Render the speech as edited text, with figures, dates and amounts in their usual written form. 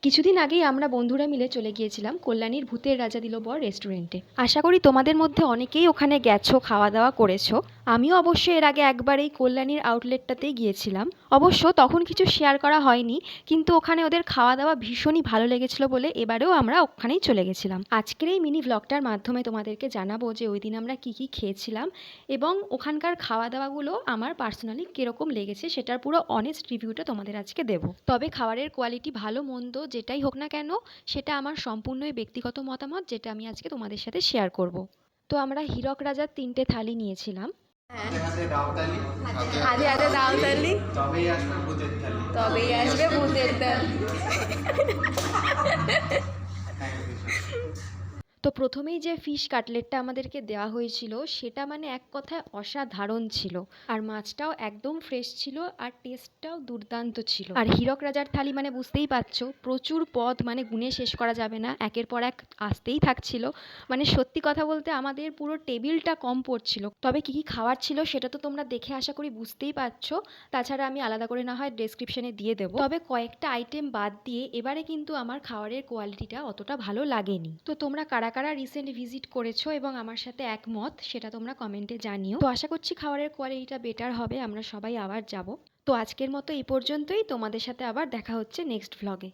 কিছুদিন আগেই আমরা বন্ধুরা মিলে চলে গিয়েছিলাম কল্যাণীর ভূতের রাজা দিল বর রেস্টুরেন্টে। আশা করি তোমাদের মধ্যে অনেকেই ওখানে গেছো, খাওয়া দাওয়া করেছো। আমিও অবশ্য এর আগে একবার এই কল্যাণীর আউটলেটটাতেই গিয়েছিলাম। অবশ্য তখন কিছু শেয়ার করা হয়নি, কিন্তু ওখানে ওদের খাওয়া দাওয়া ভীষণই ভালো লেগেছিল বলে এবারেও আমরা ওখানেই চলে গেছিলাম। আজকের এই মিনি ভ্লগটার মাধ্যমে তোমাদেরকে জানাবো যে ওই দিন আমরা কী কী খেয়েছিলাম এবং ওখানকার খাওয়া দাওয়াগুলো আমার পার্সোনালি কীরকম লেগেছে সেটার পুরো অনেস্ট রিভিউটা তোমাদের আজকে দেবো। তবে খাবারের কোয়ালিটি ভালো মন্দ যেটাই হোক না কেন, সেটা আমার সম্পূর্ণই ব্যক্তিগত মতামত, যেটা আমি আজকে তোমাদের সাথে শেয়ার করব। তো আমরা হীরক রাজার 3টে থালি নিয়েছিলাম। হাতে হাতে দাও তালি, হাতে হাতে দাও তালি, তবেই আসবে ভূতের থালি। তবেই আসবে ভূতের তালি। তো প্রথমেই যে ফিশ কাটলেটটা আমাদেরকে দেওয়া হয়েছিল সেটা মানে এক কথায় অসাধারণ ছিল। আর মাছটাও একদম ফ্রেশ ছিল, আর টেস্টটাও দুর্দান্ত ছিল। আর হীরক রাজার থালি মানে বুঝতেই পারছো, প্রচুর পদ, মানে গুণে শেষ করা যাবে না, একের পর এক আসতেই থাকছিল। মানে সত্যি কথা বলতে আমাদের পুরো টেবিলটা কম পড়ছিল। তবে কী কী খাওয়ার ছিল সেটা তো তোমরা দেখে আশা করি বুঝতেই পারছো। তাছাড়া আমি আলাদা করে না হয় ডেসক্রিপশনে দিয়ে দেবো। তবে কয়েকটা আইটেম বাদ দিয়ে এবারে কিন্তু আমার খাবারের কোয়ালিটিটা অতটা ভালো লাগেনি। তো তোমরা কারা কারা রিসেন্ট ভিজিট করেছো এবং আমার সাথে একমত সেটা তোমরা কমেন্টে জানিও। তো আশা করছি খাবারের কোয়ালিটিটা বেটার হবে, আমরা সবাই আবার যাব। তো আজকের মতো এই পর্যন্তই, তোমাদের সাথে আবার দেখা হচ্ছে নেক্সট ভ্লগে।